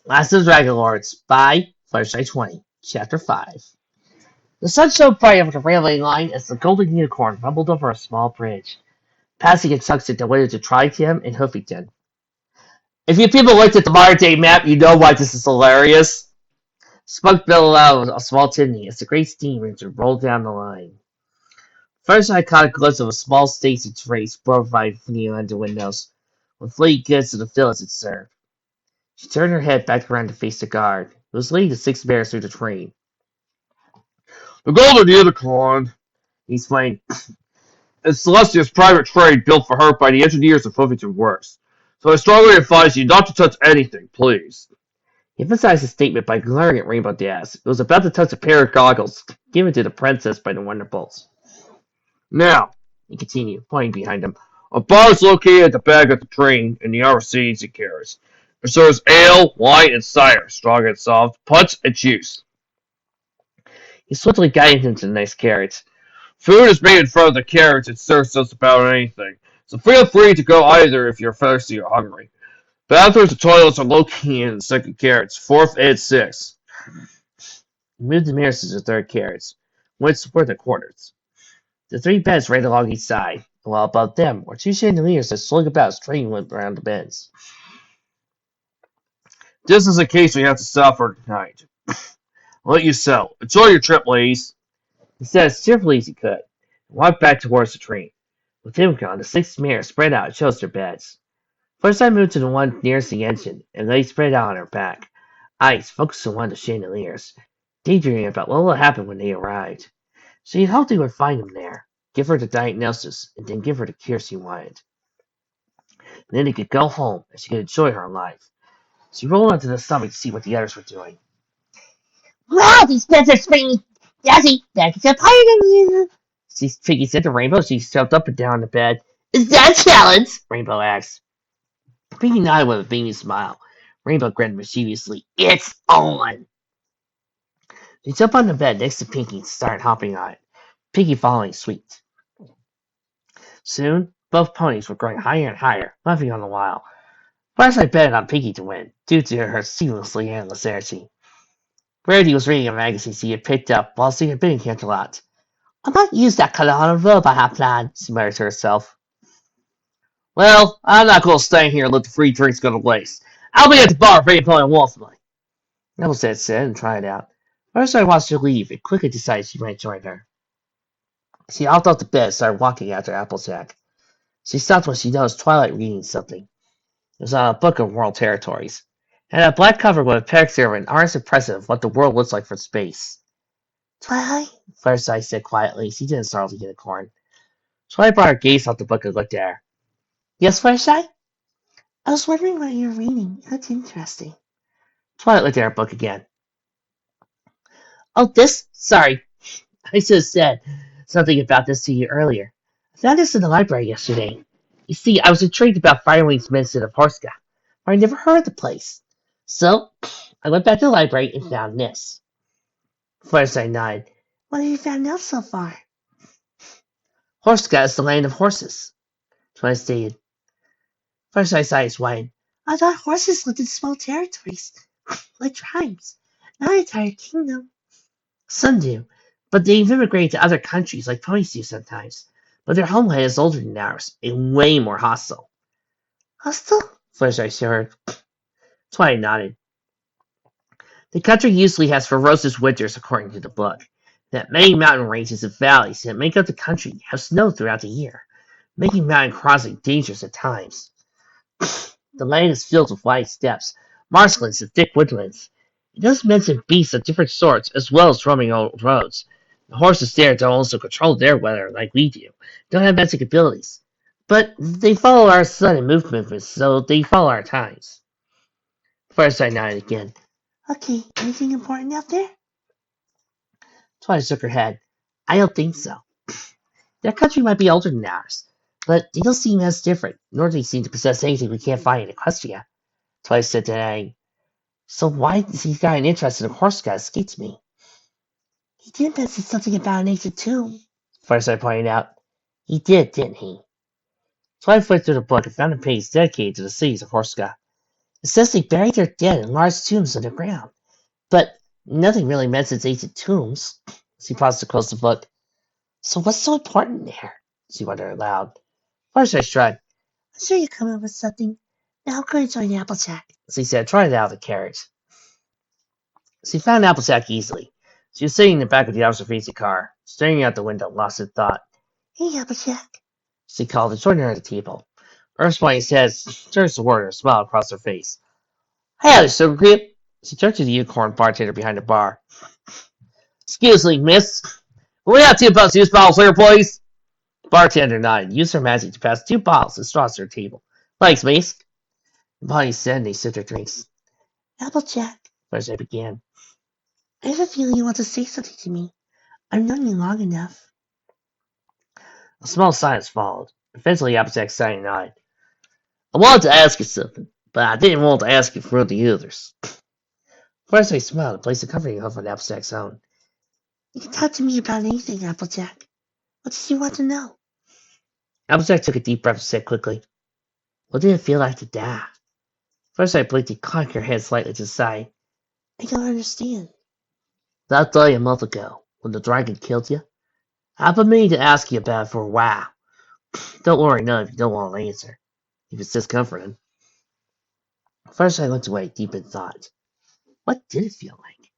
Last of the Dragonlords by Fluttershy 20, Chapter 5. The sun shone bright over the railway line as the golden unicorn rumbled over a small bridge, passing its tuxedo the way to Triteham and Hoofington. If you people looked at the modern day map, you know why this is hilarious. Smoke billowed out of a small chimney as the great steam engine rolled down the line. First, I caught a glimpse of a small station train provided from the under windows, with fleet goods to the village it served. She turned her head back around to face the guard, who was leading the 6 bears through the train. The Golden Unicorn, He explained. is Celestia's private train built for her by the engineers of Huffington Works. So I strongly advise you not to touch anything, please. He emphasized his statement by glaring at Rainbow Dash, who was about to touch a pair of goggles given to the princess by the Wonderbolts. Now, He continued, pointing behind him. a bar is located at the back of the train in the hour seats it carries. It serves ale, wine, and cider, strong and soft, punch, and juice. He swiftly guided him to the next carriage. Food is made in front of the carriage and serves just about anything, so feel free to go either if you're thirsty or hungry. Bathrooms and toilets are located in the second carriage, fourth and sixth. He moved the mirrors to the third carriage, which were the quarters. The 3 beds ran along each side, and while above them were 2 chandeliers that swung about as train went around the bends. Just in case we have to stop for tonight. I'll let you settle. Enjoy your trip, ladies. He said as cheerfully as he could, and walked back towards the train. With him gone, the 6 mares spread out and chose their beds. First I moved to the one nearest the engine, and lay spread out on her back, eyes focused on one of the chandeliers, daydreaming about what would happen when they arrived. She had hoped they would find him there, give her the diagnosis, and then give her the cure she wanted. And then they could go home, and she could enjoy her life. She rolled onto the stomach to see what the others were doing. Wow, these beds are springy. Daddy, that's a pirate in you. Piggy said to Rainbow. She jumped up and down the bed. Is that a challenge? Rainbow asked. Piggy nodded with a beaming smile. Rainbow grinned mischievously. It's on. She jumped on the bed next to Pinky and started hopping on it, Pinky following suit. Soon, both ponies were growing higher and higher, laughing on the while. First I betted on Pinky to win, due to her seamlessly handless energy. Rarity was reading a magazine she had picked up while singing a bidding cantalot. I might use that color on a robe I have planned, she muttered to herself. Well, I'm not going to stay here and let the free drinks go to waste. I'll be at the bar ready to play Wolfman. Rebel said and tried it out. First I watched her leave and quickly decided she might join her. She hopped off the bed and started walking after Applejack. She stopped when she noticed Twilight reading something. It was on a book of world territories. It had a black cover with a picture of an artist impressive of what the world looks like from space. Twilight? Fluttershy said quietly. She didn't startle the unicorn. Twilight brought her gaze off the book and looked at her. Yes, Fluttershy? I was wondering what you're reading. That's interesting. Twilight looked at her book again. Oh, this? Sorry. I should have said something about this to you earlier. I found this in the library yesterday. You see, I was intrigued about Firewing's medicine of Horska, but I never heard of the place. So, I went back to the library and found this. Fluttershy nodded. What have you found out so far? Horska is the land of horses, Twilight stated. Fluttershy's eyes widened. I thought horses lived in small territories, like tribes, not an entire kingdom. Some do, but they've immigrated to other countries like ponies do sometimes. But their homeland is older than ours and way more hostile. Hostile? Fluttershy shivered. Twilight nodded. The country usually has ferocious winters, according to the book. That many mountain ranges and valleys that make up the country have snow throughout the year, making mountain crossing dangerous at times. The land is filled with wide steppes, marshlands, and thick woodlands. It does mention beasts of different sorts, as well as roaming old roads. The horses there don't also control their weather like we do, don't have magic abilities. But they follow our sun and movements, so they follow our times. Fluttershy nodded again. Okay, anything important out there? Twilight shook her head. I don't think so. Their country might be older than ours, but they don't seem as different, nor do they seem to possess anything we can't find in Equestria. Twilight said today. So why does he got an interest in a horse guy escapes me? He did mention something about an ancient tomb, Fluttershy pointed out. He did, didn't he? Twilight flipped through the book and found a page dedicated to the cities of Horska. It says they buried their dead in large tombs underground, but nothing really mentions ancient tombs. She paused to close the book. So what's so important there? She wondered aloud. Fluttershy shrugged. I'm sure you're coming up with something. Now I'm going to join Applejack. She said, trying it out of the carriage. She found Applejack easily. She was sitting in the back of the observation car, staring out the window, lost in thought. Hey, Applejack. She called and joined her at the table. Ernest pointed his head, turns toward her, smiled across her face. Hey, there, sugar creep. She turned to the unicorn bartender behind the bar. Excuse me, miss. Will we have 2 juice bottles here, please? The bartender nodded, used her magic to pass 2 bottles and straws to her table. Thanks, miss. The body said and they sipped their drinks. Applejack. Fluttershy began. I have a feeling you want to say something to me. I've known you long enough. A small silence followed. Eventually, Applejack sighed and nodded. I wanted to ask you something, but I didn't want to ask you for the others. Fluttershy smiled and placed a comforting hug on Applejack's own. You can talk to me about anything, Applejack. What did you want to know? Applejack took a deep breath and said quickly, what did it feel like to die? Fluttershy blinked and cocked her head slightly to the side. I don't understand. That day a month ago, when the dragon killed you, I've been meaning to ask you about it for a while. Don't worry, none if you don't want an answer. If it's discomforting. Fluttershy looked away, deep in thought. What did it feel like?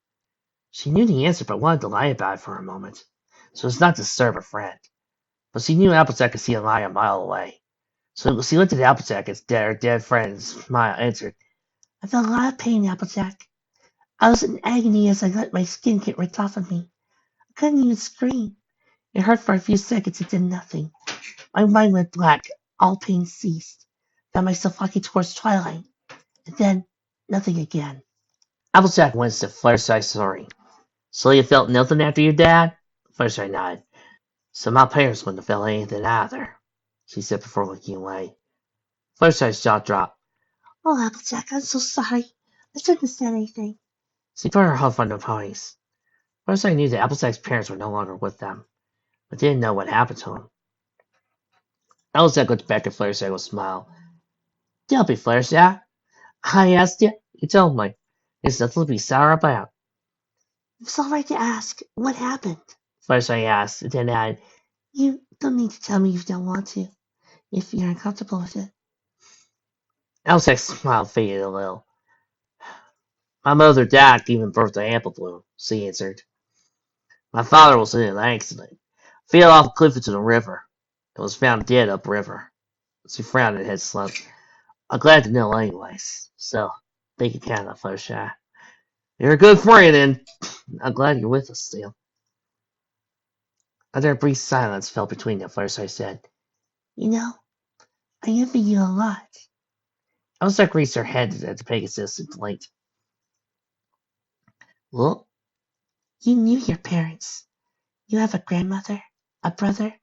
She knew the answer, but wanted to lie about it for a moment, so as not to disturb her friend. But she knew Applejack could see a lie a mile away. So she looked at Applejack as her dead friend and smiled, answered, I felt a lot of pain, Applejack. I was in agony as I let my skin get ripped off of me. I couldn't even scream. It hurt for a few seconds. It did nothing. My mind went black. All pain ceased. Found myself walking towards twilight. And then, nothing again. Applejack winced at Fluttershy's story. So you felt nothing after your dad? Fluttershy nodded. So my parents wouldn't have felt anything either, she said before looking away. Fluttershy's jaw dropped. Oh, Applejack, I'm so sorry. I shouldn't have said anything. She put her hoof on the ponies. Fluttershy knew that Applejack's parents were no longer with them, but didn't know what happened to him. Applejack looked back at Fluttershy with a smile. Don't be Fluttershy. I asked you, you told me. There's nothing to be sour about. It's all right to ask. What happened? Fluttershy asked, and then added, You don't need to tell me if you don't want to, if you're uncomfortable with it. Applejack's smile faded a little. My mother died giving birth to Apple Bloom, she answered. My father was in an accident. Fell off a cliff into the river, and was found dead upriver. She frowned and head slumped. I'm glad to know anyways, so they can count on Fluttershy. You're a good friend, and I'm glad you're with us still. After a brief silence fell between them, Fluttershy said, You know, I envy you a lot. Applejack raised her head at the Pegasus and blinked. Well, You knew your parents. You have a grandmother, a brother,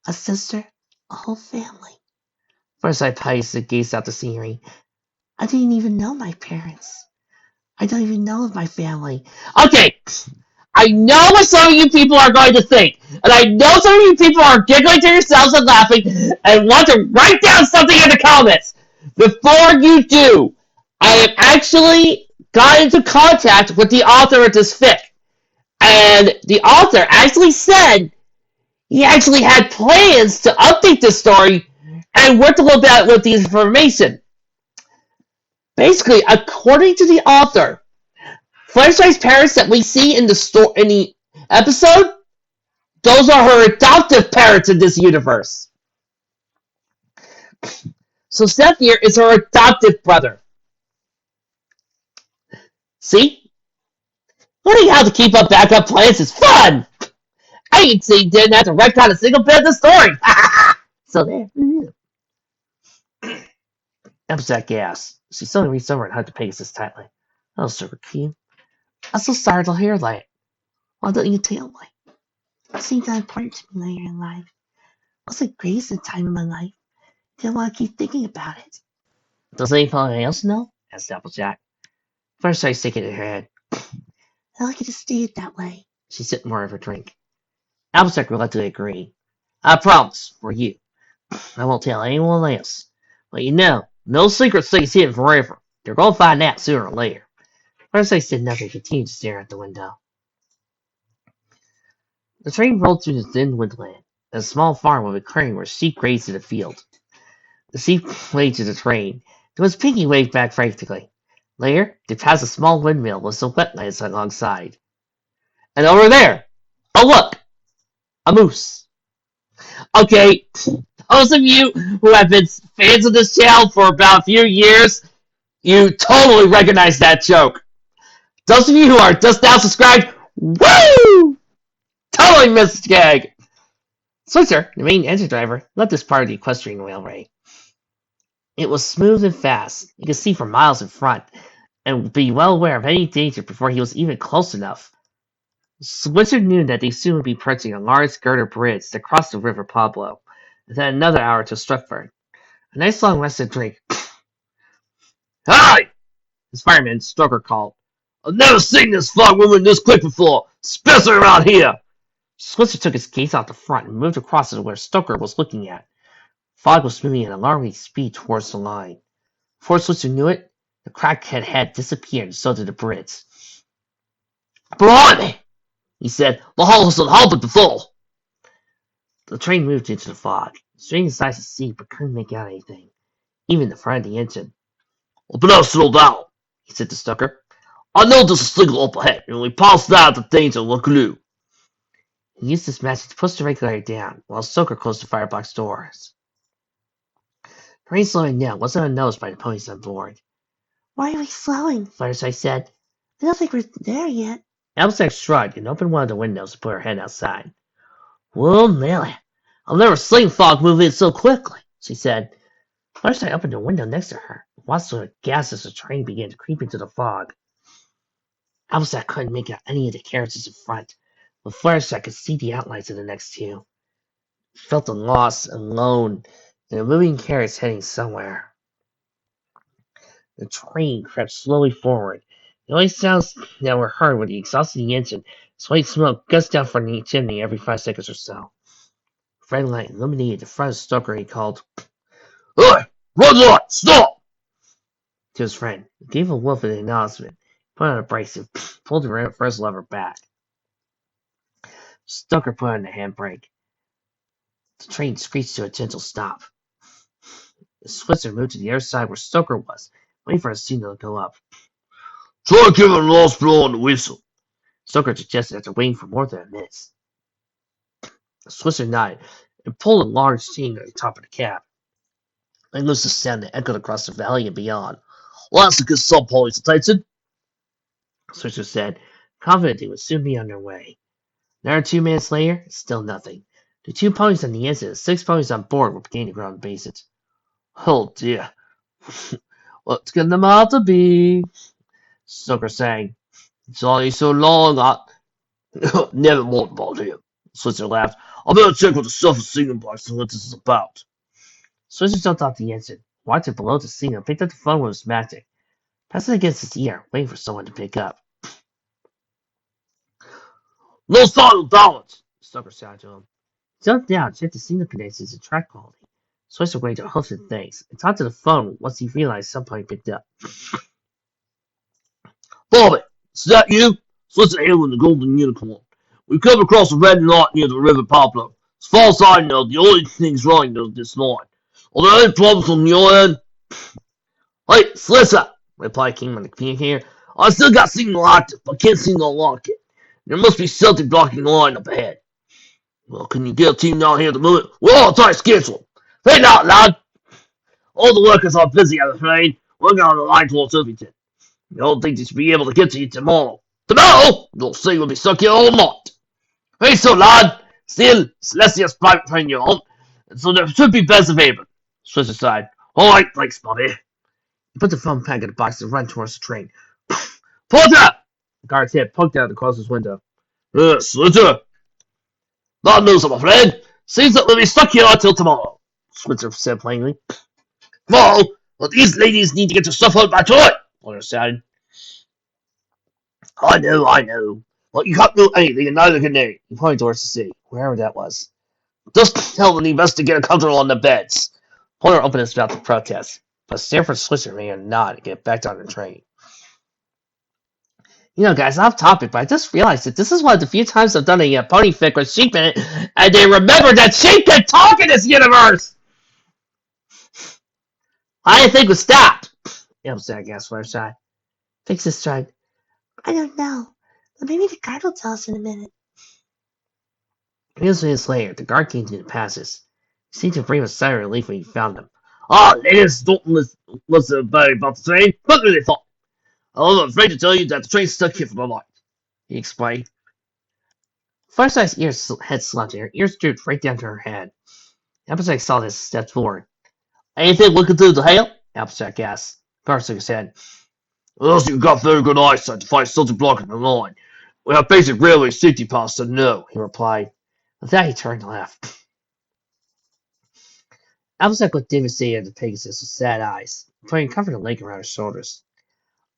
a sister, a whole family. Fluttershy paced and gazed out the scenery. I didn't even know my parents. I don't even know of my family. Okay, I know what some of you people are going to think, and I know some of you people are giggling to yourselves and laughing and want to write down something in the comments. Before you do, I have actually got into contact with the author of this fic, and the author actually said he actually had plans to update this story and worked a little bit with the information. Basically, according to the author, Fluttershy's parents that we see in the episode, those are her adoptive parents in this universe. So Zephyr is her adoptive brother. See? Learning how to keep up backup plans is fun! I can see you didn't have to retcon a single bit of the story! So there. Applejack gasped. She suddenly reached over and hugged Pegasus tightly. Oh, Sugar King. I'm so sorry to hear that. Why don't you tell me? It seemed that important to me later in life. It was the greatest time in my life. I didn't want to keep thinking about it. Does anybody else know? Asked Applejack. First, I stick it in her head. I'd like you to stay it that way. She sipped more of her drink. Applejack reluctantly agreed. I promise, for you. I won't tell anyone else. But you know, no secret stays hidden forever. They're going to find out sooner or later. First, I said nothing, continued to stare out the window. The train rolled through the thin woodland. A small farm with a clearing where sheep grazed in a field. The sheep waved to the train. There was Pinky waved back frantically. Later, they passed a small windmill with some wetlands alongside. And over there! Oh look! A moose. Okay, those of you who have been fans of this channel for about a few years, you totally recognize that joke. Those of you who are just now subscribed, woo! Totally missed the gag. Switzer, the main engine driver, led this part of the equestrian railway. It was smooth and fast. He could see for miles in front, and would be well aware of any danger before he was even close enough. Switzer knew that they soon would be approaching a large girder bridge that crossed the River Pablo, and then another hour to Stratford. A nice long rested drink. Hi! His fireman, Stoker, called. I've never seen this fog moving this quick before, especially around here. Switzer took his gaze off the front and moved across to where Stoker was looking at. Fog was moving at alarming speed towards the line. Before Switzer knew it, the crackhead had disappeared and so did the bridge. Blimey! He said, the hull hasn't halted before. The train moved into the fog. It strained his eyes to see, but couldn't make out anything, even the front of the engine. Well, but now slow down, he said to Stoker. I know there's a signal up ahead, and we passed that the danger look glue. He used this message to push the regulator down, while Stoker closed the firebox doors. The train slowing down wasn't unnoticed by the ponies on board. Why are we slowing? Fluttershy said. I don't think we're there yet. Applejack shrugged and opened one of the windows to put her head outside. Well, Nelly, I've never seen fog move in so quickly, she said. Fluttershy opened the window next to her and watched her gasp as the train began to creep into the fog. Applejack couldn't make out any of the carriages in front, but Fluttershy could see the outlines of the next two. She felt lost and alone in a moving carriage heading somewhere. The train crept slowly forward. The only sounds that were heard were the exhaust of the engine, as white smoke gushed out from the chimney every 5 seconds or so. A red light illuminated the front of Stoker. He called, Hey! Red light! Stop! To his friend. He gave a woof at the acknowledgement, put on the brakes, and pulled the first lever back. Stoker put on the handbrake. The train screeched to a gentle stop. The Switzer moved to the other side where Stoker was, waiting for his signal to go up. Try giving a last blow on the whistle, Stoker suggested after waiting for more than a minute. The Switzer nodded and pulled a large chain at the top of the cab. Letting loose a sound that echoed across the valley and beyond. Well, that's a good sub, police attention, Switzer said, confident they would soon be on their way. Another 2 minutes later, still nothing. The 2 ponies on the engine and 6 ponies on board were beginning to grow impatient. Oh dear. What's going them out to be? Stoker sang. It's only so long, I never want about him. Switzer laughed. I better check what the stuff is singing box and what this is about. Switzer jumped off the engine, walked it below the singer, and picked up the phone with his magic. Pressed it against his ear, waiting for someone to pick up. No final dollars, Stoker shouted to him. He jumped down, checked the signal connections and track quality. Switzer waved a hoof and thanks, and talked to the phone once he realized somebody picked up. Bobby, is that you? Switzer here with the Golden Unicorn. We've come across a red light near the River Pablo. As far as I know, the only things running is this line. Are there any problems on your end? Hey, Slitzer, replied King on the communicator. I still got signal active, but can't seem to unlock it. There must be something blocking the line up ahead. Well, can you get a team down here to move it? We're on a tight schedule. Hey now, lad. All the workers are busy, I'm afraid, working on the line towards Irvington. I don't think they should be able to get to you tomorrow. Tomorrow? You'll see we'll be stuck here all night. Hey, so, lad. Still, Celestia's private train you're on, and so there should be beds available. Switzer sighed. All right, thanks, Bobby. He put the phone back in the box and ran towards the train. Porter! The guard's head poked out across his window. Switzer. Bad news, my friend. Seems that we'll be stuck here until tomorrow, Switzer said plainly. Tomorrow? Well, these ladies need to get their stuff out by tonight, Porter shouted. I know. Well, you can't do anything, and neither can they. He pointed towards the sea, wherever that was. Just tell the investigator control on the beds. Porter opened his mouth to protest. but Stanford Switzer made a nod and get back on the train. You know, guys, off topic, but I just realized that this is one of the few times I've done a pony fic with sheep in it, and they remember that sheep can talk in this universe! I didn't think it would stop! Applejack asked Fluttershy. Fixes tried. I don't know, but maybe the guard will tell us in a minute. A few minutes later, the guard came to the passes. He seemed to breathe a sigh of relief when he found them. Ah, ladies, don't listen about the train. What do they thought? I was afraid to tell you that the train's stuck here for the night, he explained. Fluttershy's head slumped and her ears drooped right down to her head. Applejack saw this and stepped forward. Anything looking through the hail? Applejack asked. Guard shook his head. Unless you've got very good eyesight to find something blocking the line. We have basic railway safety paths to know, he replied. With that, he turned and left. Applejack looked devastated at the Pegasus with sad eyes, putting a comforting leg around his shoulders.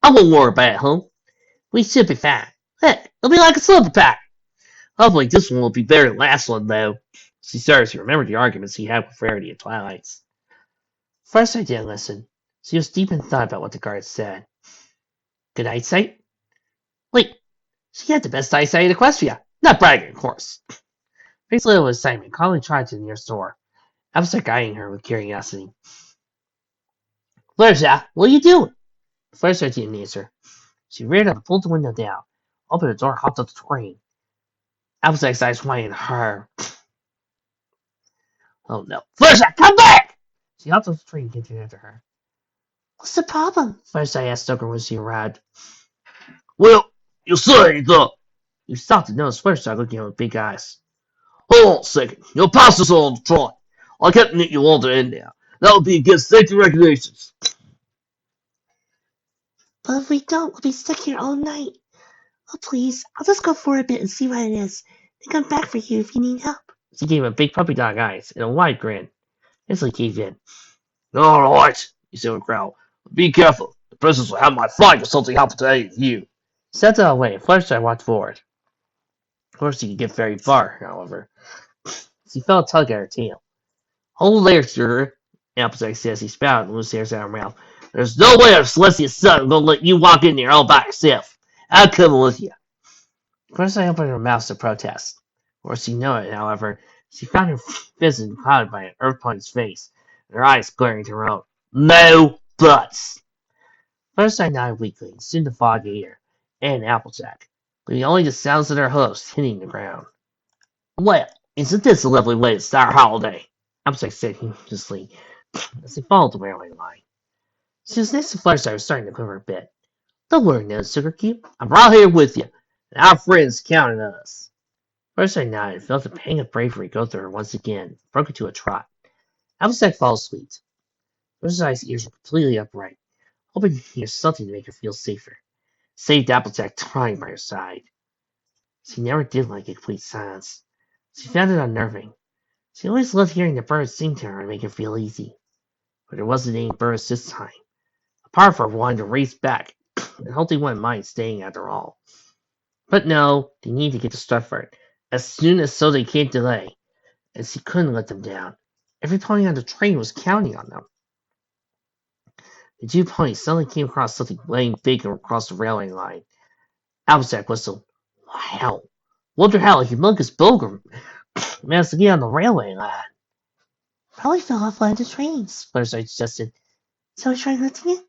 I won't worry about it, home. We should be fine. Heck, it'll be like a slipper pack. Hopefully this one will be better than the last one, though. She started to remember the arguments he had with Rarity at Twilight's. First, I didn't listen. She was deep in thought about what the guard said. Good eyesight? Wait, she had the best eyesight in Equestria. Not bragging, of course. Face little with excitement, calmly tried to the nearest door. Applejack eyeing her with curiosity. Fluttershy, what are you doing? Fluttershy didn't answer. She reared up and pulled the window down, opened the door, hopped up the train. Applejack's eyes widened at her. Oh no. Fluttershy, come back! She hopped off the train and came after her. What's the problem? Fluttershy asked Stoker when she arrived. Well, you say the... You stopped to notice Fluttershy looking at her with big eyes. Hold on a second. Your pass is on the train. I can't admit you on the end now. That would be against safety regulations. But if we don't, we'll be stuck here all night. Oh, please, I'll just go for a bit and see what it is. Then come back for you if you need help. She gave him big puppy dog eyes and a wide grin. Instantly caved in. All right, he said with a growl. Be careful. The princess will have my flag if something happens to any of you. Set that away, and Fluttershy walked forward. Of course, she could get very far, however. She felt a tug at her tail. Hold there, sir, Applejack said as he spat out and loose hairs out of her mouth. There's no way our Celestia's son gonna let you walk in there all by yourself. I'll come with you. Fluttershy opened her mouth to protest. Or she knew it, however, she found her vision clouded by an earth pony's face, and her eyes glaring to her own. No buts. Fluttershy nodded weakly, and soon the fog ate her, and Applejack, leaving only the sounds of their host hitting the ground. Well, isn't this a lovely way to start our holiday? Applejack said humorously as they followed the railway line. She was next to Fluttershy, was starting to quiver a bit. Don't worry now, Sugar Cube. I'm right here with you, and our friends counting on us. Fluttershy nodded and felt a pang of bravery go through her once again, broke into a trot. Applejack followed suit. Fluttershy's ears were completely upright, hoping to hear something to make her feel safer. Saved Applejack trying by her side. She never did like a complete silence. She found it unnerving. She always loved hearing the birds sing to her and make her feel easy. But there wasn't any birds this time. A part of her wanted to race back, and hoped they wouldn't mind staying after all. But no, they needed to get to Stratford as soon as so they came delay, and she couldn't let them down. Every pony on the train was counting on them. The two ponies suddenly came across something laying big across the railway line. Applejack whistled. Wow! Wonder how a humongous boulder managed to get on the railway line. Probably fell off one of the trains, Fluttershy suggested. So we try lifting it?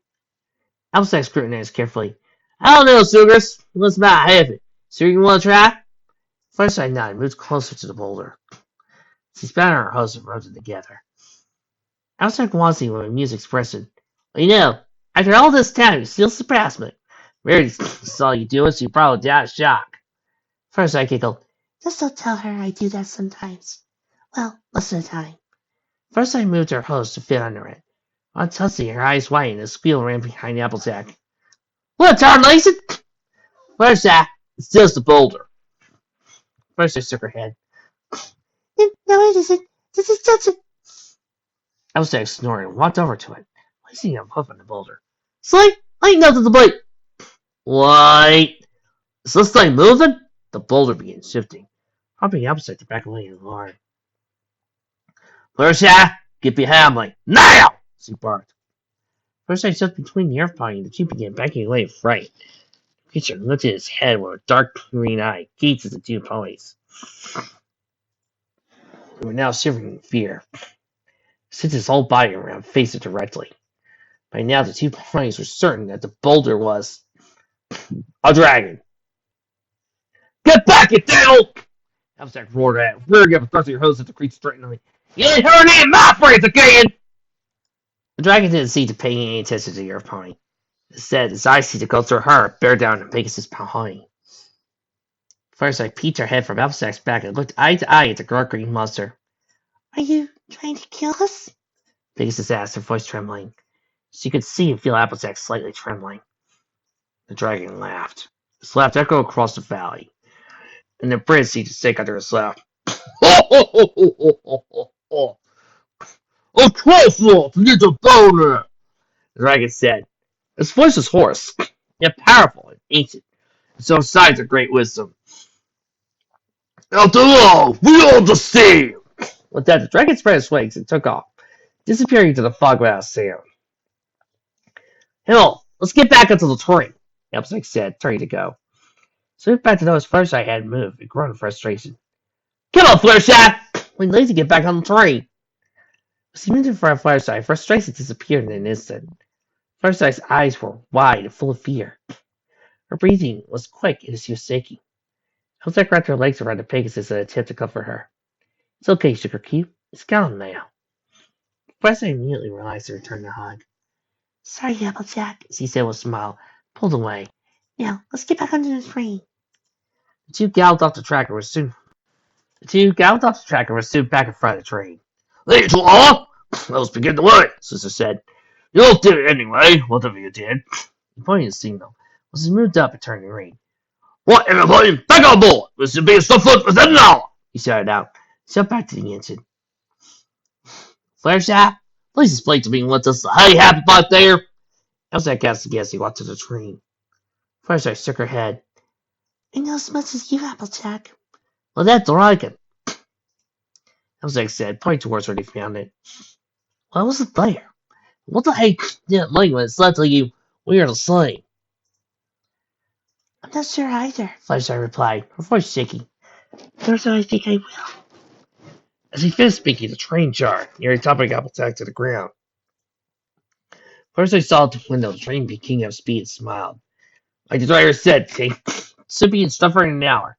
Applejack scrutinized carefully. I don't know, Sugars. Let's not have it. Sure you want to try? Fluttershy nodded and moved closer to the boulder. She spat on her hose and rubbed it together. Applejack wanted to see when the music expressed it. Well, you know, after all this time, you still surpassed me. Rarity saw you do it, so you probably died of shock. Fluttershy giggled. Just don't tell her I do that sometimes. Well, most of the time. Fluttershy moved her hose to fit under it. On touching, her eyes widened and a squeal ran behind Applejack. What, Tarnation? Fluttershy, it's just a boulder. Fluttershy shook her head. No, it isn't. This is just a... Applejack snorted and walked over to it, placing a hoof on the boulder. See? Ain't nothing to bite. Wait. Is this thing moving? The boulder began shifting, prompting Applejack to back away and alarm. Fluttershy, get behind me. Now! She barked. First I stepped between the airplane and the two began backing away in fright. The creature lifted his head with a dark green eye, gazed at the two ponies, who were now shivering in fear. Since his whole body around faced it directly. By now the two ponies were certain that the boulder was a dragon. Get back, you devil! Abstract roared at, rearing up and thrusting her hose at the creature threateningly. You ain't heard any of my phrase again! The dragon didn't seem to pay any attention to your pony. Instead, his eyes seemed to go through her, bear down on Pegasus' pony. First, I peeked her head from Abstract's back and looked eye to eye at the dark green monster. Are you trying to kill us? Pegasus asked, her voice trembling. She could see and feel Applejack slightly trembling. The dragon laughed. His laugh echoed across the valley, and the bridge seemed to shake under his laugh. Of course not, little boner! The dragon said. His voice was hoarse, yet powerful and ancient, and showed signs of great wisdom. After all, we all the same! With that, the dragon spread his wings and took off, disappearing into the fog without a sound. Hell, let's get back into the train, Applejack said, turning to go. So he back to notice Fluttershy hadn't moved and groaned in frustration. Come on, Fluttershy! We need to get back on the train. As he moved in front of Fluttershy, frustration disappeared in an instant. Fluttershy's eyes were wide and full of fear. Her breathing was quick and she was shaking. Applejack wrapped her legs around the Pegasus in an attempt to comfort her. It's okay, Sugar Cube. It's gone now. Fluttershy immediately realized to return the hug. Sorry, Applejack, She said with a smile, pulled away. Now, let's get back onto the train. The two galloped off the track and were soon back in front of the train. Little all! Let's begin the work, Sister said. You'll do it anyway, whatever you did. He pointed his signal. As he moved up and turned the ring. Right, everybody, back on board! This should be a foot within an hour! He shouted out. He jumped back to the engine. Fluttershy, please explain to me what this hey happened back there. Applejack asked again as he walked to the train. Fluttershy shook her head. I know as much as you, Applejack. Well, that's all right. Applejack said, pointing towards where they found it. Well, I wasn't there. What the heck didn't like when it said to you we were the same? I'm not sure either, Fluttershy replied, her voice shaking. nor do I think I will. As he finished speaking, the train jarred, nearly toppling Applejack to the ground. Fluttershy saw out the window the train picking up speed and smiled. Like the driver said, it should be in Stuffer in an hour.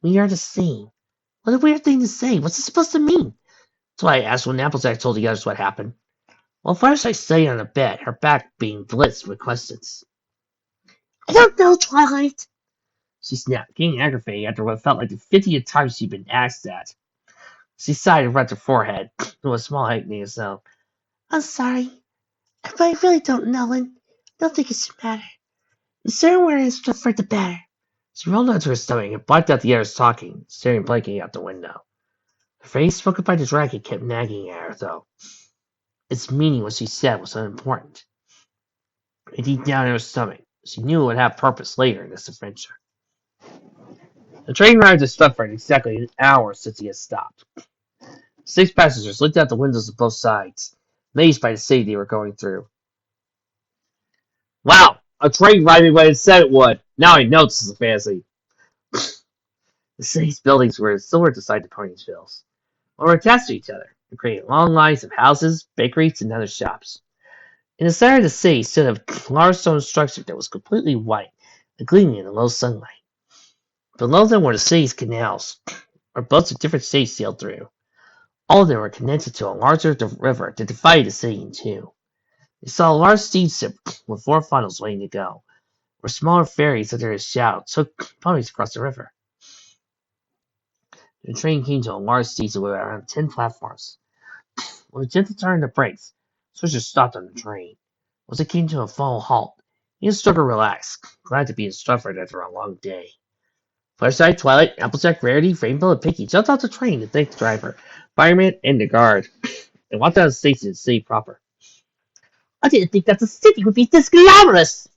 We are the same. What a weird thing to say. What's it supposed to mean? That's why I asked when Applejack told the others what happened. While Fluttershy sat on the bed, her back being blitzed with questions. I don't know, Twilight. She snapped, getting aggravated after what felt like the 50th time she'd been asked that. She sighed and rubbed her forehead, with a small aching sound. I'm sorry. But I really don't know, and I don't think it should matter. The sooner we're in stuff for the better. She rolled onto her stomach and blocked out the others talking, staring blankly out the window. The phrase spoken by the dragon kept nagging at her, though. Its meaning, what she said, was unimportant. And deep down in her stomach, she knew it would have purpose later in this adventure. The train arrived at Stuffer in exactly an hour since he had stopped. 6 passengers looked out the windows of both sides, amazed by the city they were going through. Wow, a train arriving when it said it would. Now I know this is a fantasy. The city's buildings were similar to sight the ponies' hills, or were attached to each other, and created long lines of houses, bakeries, and other shops. In the center of the city stood a large stone structure that was completely white and gleaming in the low sunlight. Below them were the city's canals, where boats of different shapes sailed through. All of them were connected to a larger river that divided the city in two. They saw a large steamship with 4 funnels waiting to go, where smaller ferries under its shadow took ponies across the river. The train came to a large station with around 10 platforms. With a gentle turn of the brakes, Swisher stopped on the train. Once it came to a full halt, he and Strugger relaxed, glad to be in Stratford after a long day. Fluttershy, Twilight, Applejack, Rarity, Rainbow, and Pinkie jumped off the train to thank the driver, fireman, and the guard, and walked out of the station to the city proper. I didn't think that the city would be this glamorous!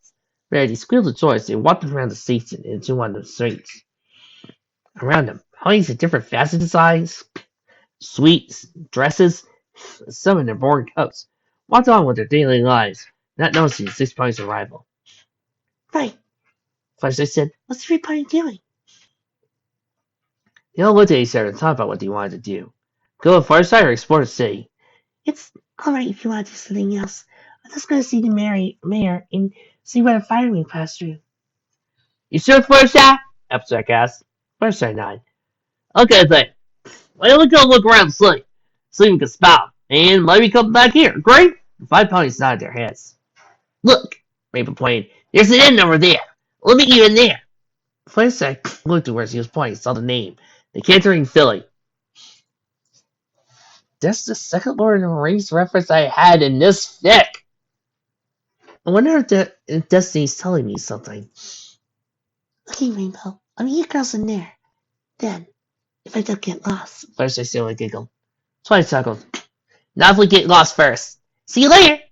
Rarity squealed with joy as they walked around the station and into one of the streets. Around them, ponies in different fashion designs, suites, dresses, and some in their boring coats, walked on with their daily lives, not noticing 6 ponies' arrival. Right. First they said, What's everybody doing? they all looked at each other and thought about what they wanted to do. Go to Farside or explore the city. It's alright if you want to do something else. I'm just going to see the mayor and see what a fire we pass through. You sure Farside? Applejack asked. Farside nodded. Okay then. Well, let's go look around the city. See if we can spot 'em, and maybe come back here. Great? The 5 ponies nodded their heads. Look, Rainbow pointed. There's an inn over there. We'll meet you in there. Farside looked to where he was pointing, saw the name. The Cantering Philly. That's the second Lord of the Rings reference I had in this fic. I wonder if Destiny's telling me something. Okay, Rainbow. I'll meet you girls in there. Then, if I don't get lost. First I silly giggled. Twice chuckled. Not if we get lost first. See you later!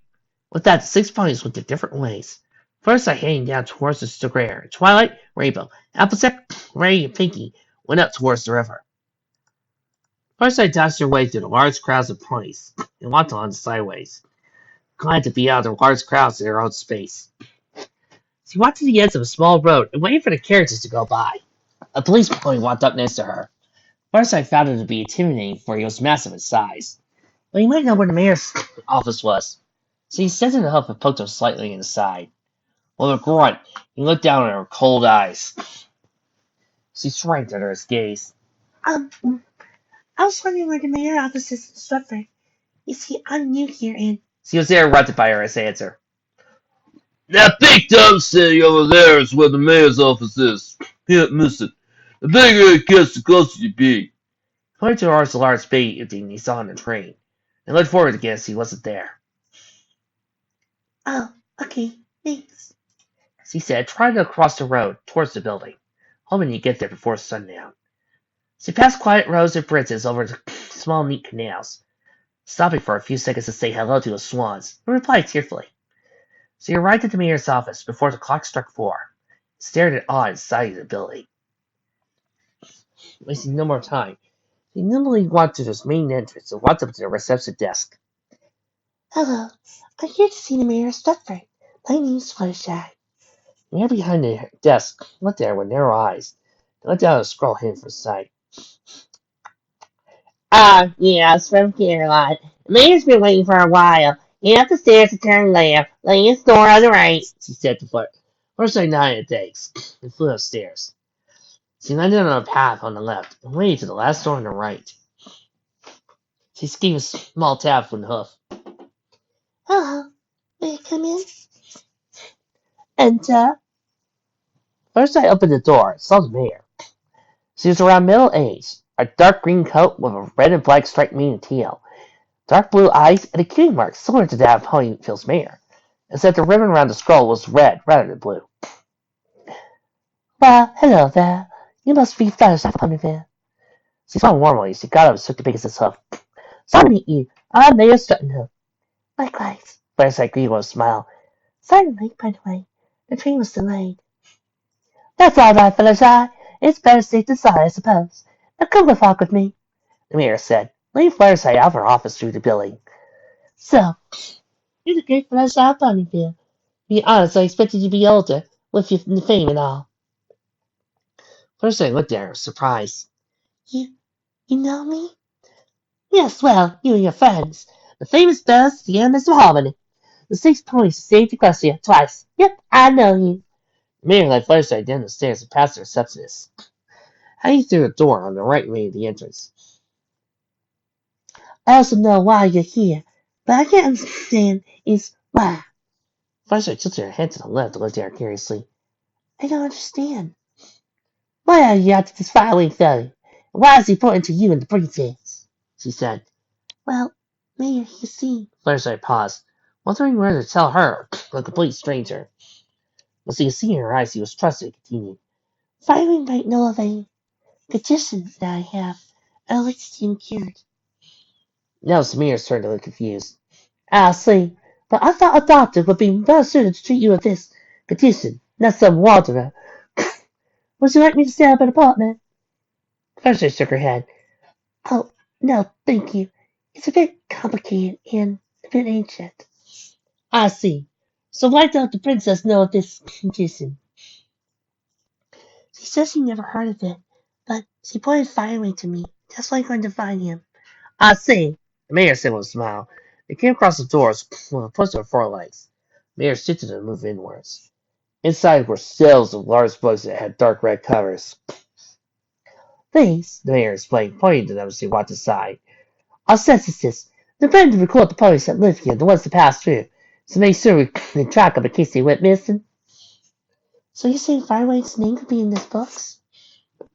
With that, the 6 ponies went their different ways. First I heading down towards the square. Twilight, Rainbow, Applejack, Ray, and Pinky went up towards the river. First I dashed their way through the large crowds of ponies and walked along the sideways, glad to be out of the large crowds in their own space. She walked to the edge of a small road and waited for the carriages to go by. A police pony walked up next to her. First I found him to be intimidating, for he was massive in size. But he might know where the mayor's office was. So he sent him to help and poked him slightly in the side. With a grunt, he looked down at her cold eyes. She shrank under his gaze. I was wondering where the mayor's office is in Stratford. You see, I'm new here and... She was interrupted by her as answer. That big dumb city over there is where the mayor's office is. Can't miss it. The bigger it gets, the closer you be. Pointed towards the large building he saw on the train, and looked forward again as he wasn't there. Oh, okay, thanks. She said, trying to cross the road towards the building, hoping he'd get there before sundown. She passed quiet rows of bridges over small neat canals, stopping for a few seconds to say hello to the swans, and replied cheerfully. She arrived at the mayor's office before the clock struck 4, and stared at awe inside the building. Wasting no more time, she nimbly walked to his main entrance and walked up to the reception desk. Hello, I'm here to see the mayor of Stratford. My name's Fluttershy. The man behind the desk looked at her with narrow eyes, and looked down at a scroll hidden from sight. Yes, from Caroline. The mayor's been waiting for a while. Get up the stairs and turn left. Last door on the right. She said to Flirt. First I nodded thanks, and flew upstairs. She landed on a path on the left, and waited to the last door on the right. She gave a small tap with the hoof. Hello, may I come in? Enter. First I opened the door and saw the mayor. She was around middle age, a dark green coat with a red and black striped mane and tail, dark blue eyes, and a cutie mark similar to that of Ponyville's mayor, except the ribbon around the skull was red rather than blue. Well, hello there. You must be Fluttershy from Ponyville. She smiled warmly as she got up and took the Pegasus hoof. Sorry to meet you. I'm Mayor Struttenhoof. Likewise. Fluttershy greeted with a smile. Sorry to late, by the way. The train was delayed. That's all right, Fluttershy. It's better safe than sorry, I suppose. Now come and walk with me, the mayor said, leading Fluttershy out of her office through the building. So, you're the great Fluttershy of Ponyville. To be honest, I expected you to be older, with your fame and all. Fluttershy looked at her, surprised. You know me? Yes, well, you and your friends. The famous Buzz, the Mr. Harmony. The 6 ponies saved Equestria twice. Yep, I know you. The mayor led Fluttershy down the stairs and past the receptionist, heading through the door on the right wing of the entrance. I also know why you're here, but I can't understand is why. Fluttershy tilted her head to the left and looked at her curiously. I don't understand. Why are you after this filing fellow? And why is he pointing to you and the princess? She said. Well, Mayor, you see. Fluttershy paused, wondering whether to tell her, a complete stranger. But she could see in her eyes he was trusted and continued. Filing might know of a petition that I have. I'd like to see him cured. Now Samir's turned to look confused. I see. But I thought a doctor would be better suited to treat you with this petition, not some wanderer. Would you like me to set up an apartment? Fluttershy shook her head. Oh, no, thank you. It's a bit complicated, and a bit ancient. I see. So why don't the princess know of this condition? She says she never heard of it, but she pointed Fireway to me. That's why I'm going to find him. I see, The mayor said with a smile. They came across the doors with a push of four legs. The mayor shifted and moved inwards. Inside were shelves of large books that had dark red covers. These, The mayor explained, pointing to them as he walked aside. are censuses. They're meant to record the police that live here, the ones that pass through, to make sure we can track them in case they went missing. So you're saying Fireway's name could be in these books? The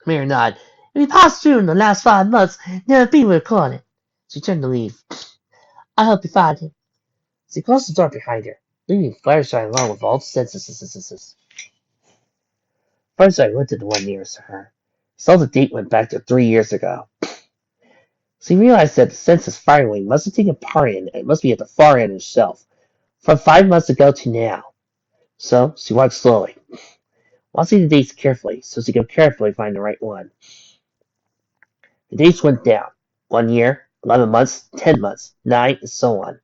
mayor nodded. If he passed through in the last 5 months, they'll be recorded. She turned to leave. I hope you find him. She closed the door behind her, leaving Fluttershy alone with all the censuses. Fluttershy looked at the one nearest to her. Saw the date went back to 3 years ago. She realized that the census Firewing must have taken part in, and it must be at the far end of the shelf, from 5 months ago to now. So she walked slowly, watching the dates carefully, so she could carefully find the right one. The dates went down 1 year, 11 months, 10 months, 9, and so on,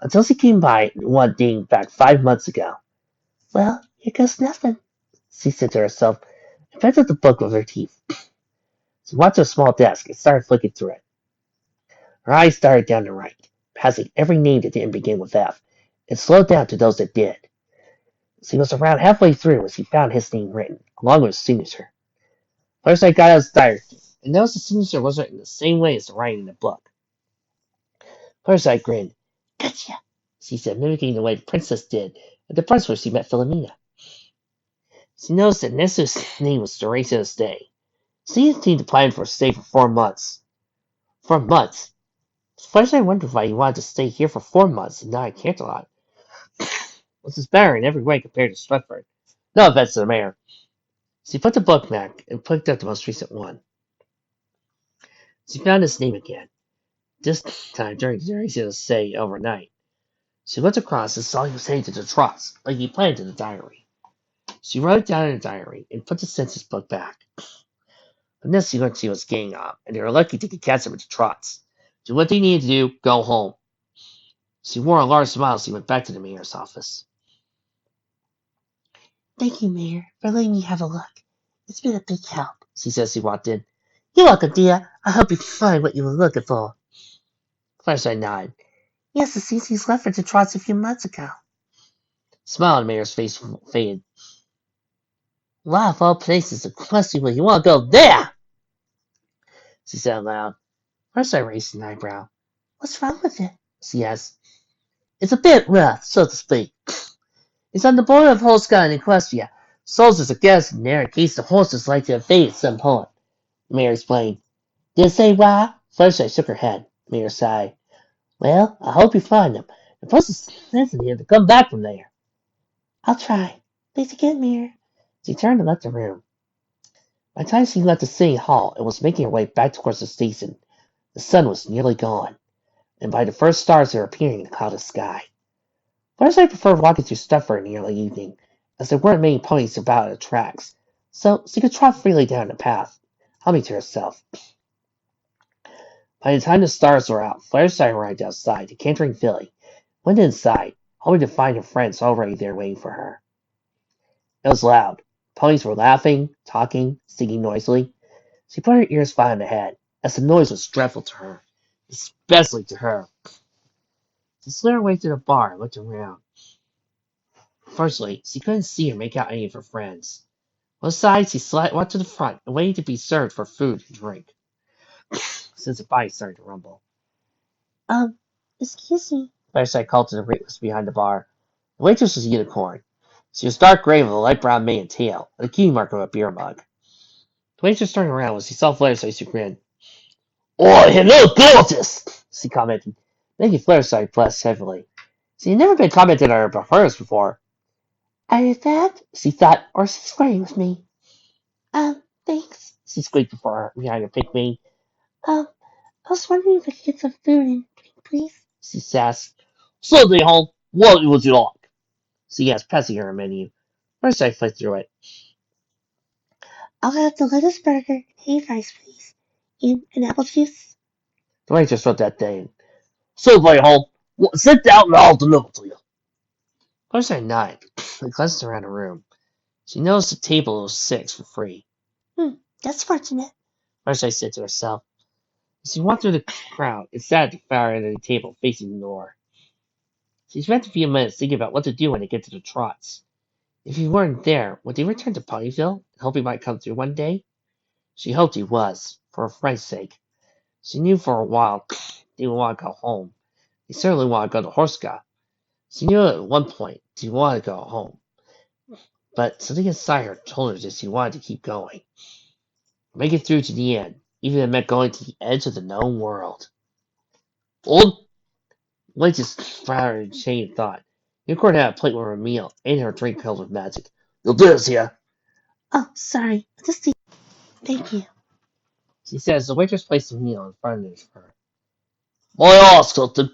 until she came by one dating back 5 months ago. Well, here goes nothing. She said to herself, and picked up the book with her teeth. She walked to a small desk and started flicking through it. Her eyes started down the right, passing every name that didn't begin with F, and slowed down to those that did. She was around halfway through when she found his name written, along with his signature. First I got out his diary, and noticed the signature was written the same way as the writing in the book. First I grinned. Gotcha. She said, mimicking the way the princess did at the place where she met Philomena. She noticed that Nestor's name was duration of stay. She didn't seem to plan for a stay for 4 months. 4 months? First I wondered why he wanted to stay here for 4 months and not at Canterlot. This is better in every way compared to Stretford. No offense to the mayor. She put the book back and picked up the most recent one. She found his name again, this time during the duration of stay overnight. She looked across and saw he was heading to the Trots, like he planned in the diary. She wrote it down in the diary and put the census book back. But then she learned she was getting up, and they were lucky to get catch up with the Trots. Do what they needed to do, go home. She wore a large smile as she went back to the mayor's office. Thank you, Mayor, for letting me have a look. It's been a big help. She said as she walked in. You're welcome, dear. I hope you find what you were looking for. Fluttershy nodded. Yes, the CC's left for the Trots a few months ago. Smile on the mayor's face faded. Wow, of all places, the question was, you want to go there? She said aloud. Fluttershy raised an eyebrow. What's wrong with it? She asked. It's a bit rough, so to speak. It's on the border of Holscott and Equestria. Soldiers are gassing there in case the horses like to invade at some point. The mayor explained. Did it say why? Fluttershy shook her head. The mayor sighed. Well, I hope you find them. The post is sensitive to come back from there. I'll try. Thanks again, Mayor. She turned and left the room. By the time she left the city hall and was making her way back towards the station, the sun was nearly gone, and by the first stars were appearing in the clouded sky. Fluttershy preferred walking through Stretford in the early evening, as there weren't many ponies about at the tracks, so she could trot freely down the path, humming to herself. By the time the stars were out, Fluttershy arrived outside, decantering Philly, went inside, hoping to find her friends already there waiting for her. It was loud. Ponies were laughing, talking, singing noisily. She put her ears behind the head, as the noise was dreadful to her, especially to her. She slid her way to the bar and looked around. Firstly, she couldn't see or make out any of her friends. Besides, she walked to the front and waited to be served for food and drink. Since the body started to rumble. Excuse me. Fluttershy called to the waitress behind the bar. The waitress was a unicorn. She was dark gray with a light brown mane and tail, and a key mark of a beer mug. The waitress turned around when she saw Fluttershy. She grinned. "Oh, hello, gorgeous!" she commented, making Fluttershy blush heavily. She had never been commented on her hers before. Are you that? She thought, Or is she flirting with me? Thanks. she squeaked behind her pink mane. I was wondering if I could get some food and drink, please. She sassed. "Certainly, home. What would you like?" She asked, passing her a menu. Fluttershy flicked through it. I'll have the lettuce burger and hay fries, please. And an apple juice. The waitress wrote that thing. Certainly, home. Sit down and I'll deliver to you. Firefly nodded and glanced around the room. She noticed the table was 6 for free. That's fortunate. Firefly said to herself. As she walked through the crowd and sat at the far end of the table facing the door. She spent a few minutes thinking about what to do when they get to the trots. If he weren't there, would he return to Ponyville and hope he might come through one day? She hoped he was, for her friend's sake. She knew for a while they would want to go home. They certainly want to go to Horska. She knew at one point she wanted to go home. But something inside her told her that she wanted to keep going. Make it through to the end, even if it meant going to the edge of the known world. Old? Blake just fired a chain of thought. Unicorn had a plate with her meal and her drink filled with magic. You'll do this, yeah? Oh, sorry. Just thank you. She said as the waitress placed the meal in front of her. My ass, something.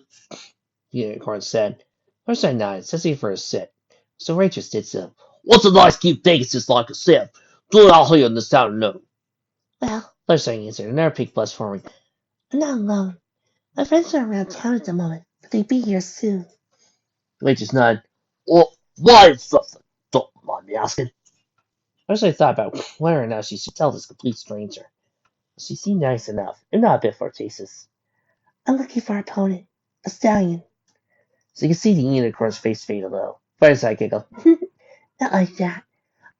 The unicorn said. First I nodded, setting for a sit. So the waitress did so. What's a nice cute thing? It's just like a sip. Do it out here in this town alone. Well, First I answered, and her pink blush forming. I'm not alone. My friends are around town at the moment, but they'll be here soon. The waitress nodded. Well, why is something? Don't mind me asking. First I thought about whether or not she should tell this complete stranger. She seemed nice enough, and not a bit flirtatious. I'm looking for an opponent. A stallion. So you could see the unicorn's face fade a little. First I giggled. Not like that.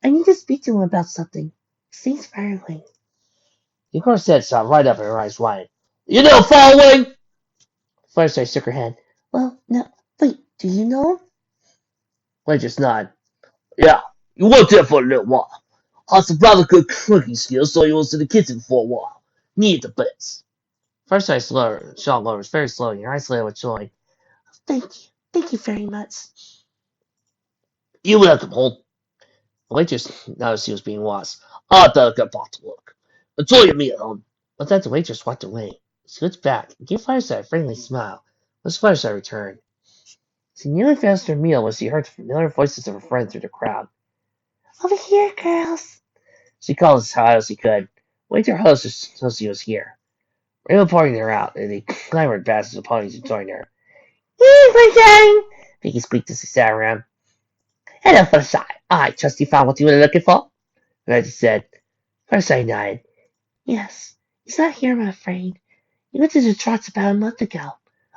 I need to speak to him about something. Seems firing. The unicorn's head shot right up and her eyes wide. You know following? First I shook her head. Well, no. Wait, do you know him? Waitress nodded. Yeah, you worked there for a little while. Had some rather good cooking skills, so you was in the kitchen for a while. Needed the best. First I shot lower very slowly, her eyes lit with joy. Thank you. Thank you very much. You welcome home. The waitress noticed she was being watched. I better get back to work. Enjoy your meal, hon. But then the waitress walked away. She looked back and gave Fireside a friendly smile. As Fireside returned. She nearly finished her meal when she heard the familiar voices of her friends through the crowd. Over here, girls. She called as high as she could. Waited her host until she was here. Rainbow pointed her out, and they clamored past the ponies to join her. Hey, Pinky squeaked as she sat around. Hello, Fireside. I trust you found what you were looking for? Reggie said. Fireside nodded. Yes. He's not here, I'm afraid. He went to the trots about a month ago.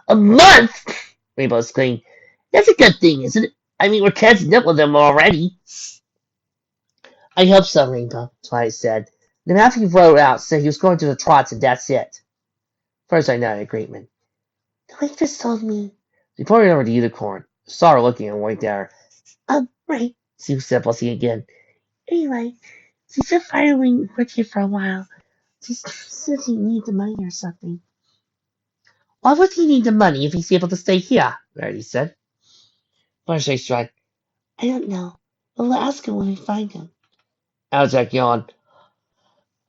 A month? Rainbow exclaimed. That's a good thing, isn't it? I mean, we're catching up with them already. I hope so, Rainbow, Twilight said. Then after he wrote out, said he was going to the trots and that's it. Fireside nodded agreement. The waitress told me. She pointed over to the unicorn, saw her looking and winked at her. Right. She said, blushing again. Anyway, she's been firing with you for a while. She said he needs the money or something. Why would he need the money if he's able to stay here? Rarity said. Fireside shrugged. I don't know. We'll ask him when we find him. Aljack yawned.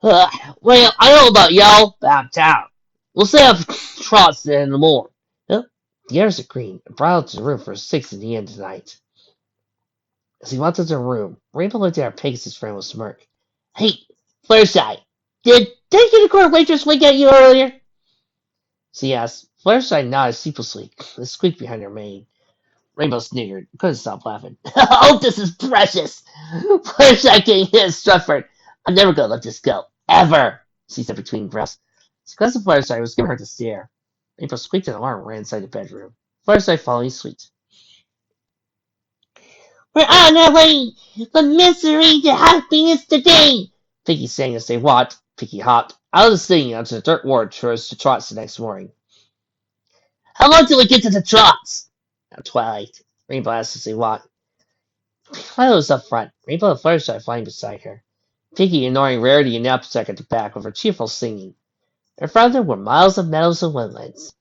Well, I don't know about y'all, but I'm tired. We'll set up trots in the morning. The others agreed and brought out to the room for 6 in the end tonight. As he walked into the room, Rainbow looked at her Pegasus friend with a smirk. Hey, Fluttershy, did that unicorn waitress wink at you earlier? She asked. Fluttershy nodded sheepishly and squeaked behind her mane. Rainbow sniggered and couldn't stop laughing. Oh, this is precious. Fluttershy getting hit at Stratford. I'm never gonna let this go. Ever. She said between breaths. She glanced at Fluttershy and was giving her to stare. Rainbow squeaked an alarm and ran inside the bedroom. Fluttershy following suite. We're on our way from misery to happiness today. Pinky sang as they walked. Pinky hopped out of the city onto the dirt road towards the trots the next morning. How long till we get to the trots? At twilight, Rainbow asked as they walked. Twilight was up front, Rainbow and Fluttershy flying beside her. Pinky ignoring Rarity and Applejack at the back with her cheerful singing. In front of them were miles of meadows and woodlands,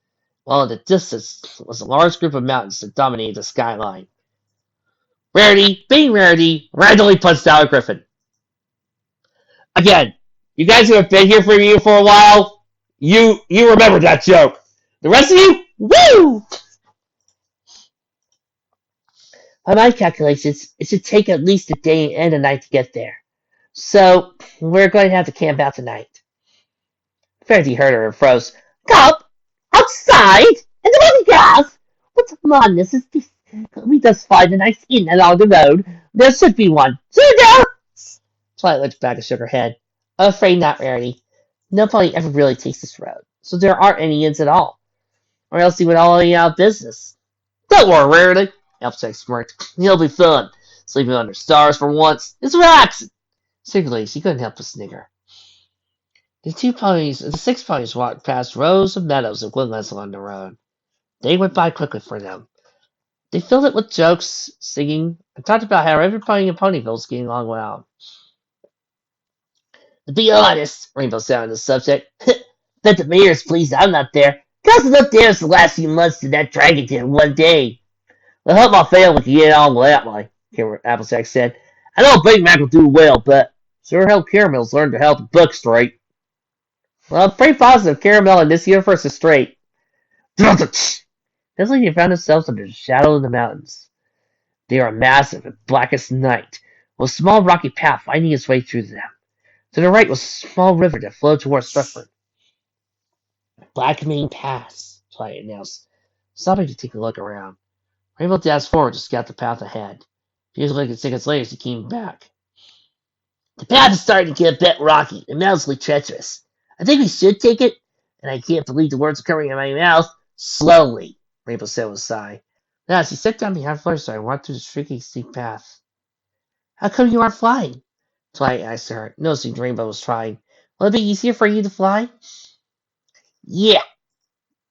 while in the distance was a large group of mountains that dominated the skyline. Rarity, being Rarity, randomly punched out a griffin. Again, you guys who have been here for a while, you remember that joke. The rest of you, woo! By my calculations, it should take at least a day and a night to get there. So, we're going to have to camp out tonight. Rarity heard her and froze. Camp? Outside? And the money gas! What madness is this? We just find a nice inn along the road. There should be one. Should there? Twilight looked back and shook her head. I'm afraid not, Rarity. Nobody ever really takes this road, so there aren't any inns at all. Or else he would all be out of business. Don't worry, Rarity, Applejack smirked. It'll be fun. Sleeping under stars for once. It's relaxing. Secretly, she couldn't help but snigger. The 6 ponies walked past rows of meadows and woodlands along the road. They went by quickly for them. They filled it with jokes, singing, and talked about how every pony in Ponyville was getting along well. To be honest, Rainbow said on the subject, bet the mayor's pleased I'm not there. Caused enough damage the last few months to that dragon did in one day. I hope my family can get on without me, Applejack said. I know Big Mac will do well, but sure help Caramel's learn to help the book straight. Well, I'm pretty positive Caramel in this universe is straight. Suddenly they found themselves under the shadow of the mountains. They are massive and black as night, with a small rocky path finding its way through them. To the right was a small river that flowed towards Stratford. Black Main Pass, Twilight announced, stopping to take a look around. Rainbow dashed forward to scout the path ahead. A few seconds later, she came back. The path is starting to get a bit rocky and mildly treacherous. I think we should take it, and I can't believe the words are coming out of my mouth. Slowly, Rainbow said with a sigh. Now, she sat down behind Fluttershy and walked through the streaky, steep path. How come you aren't flying? Twilight asked her, noticing Rainbow was trying. Will it be easier for you to fly? Yeah,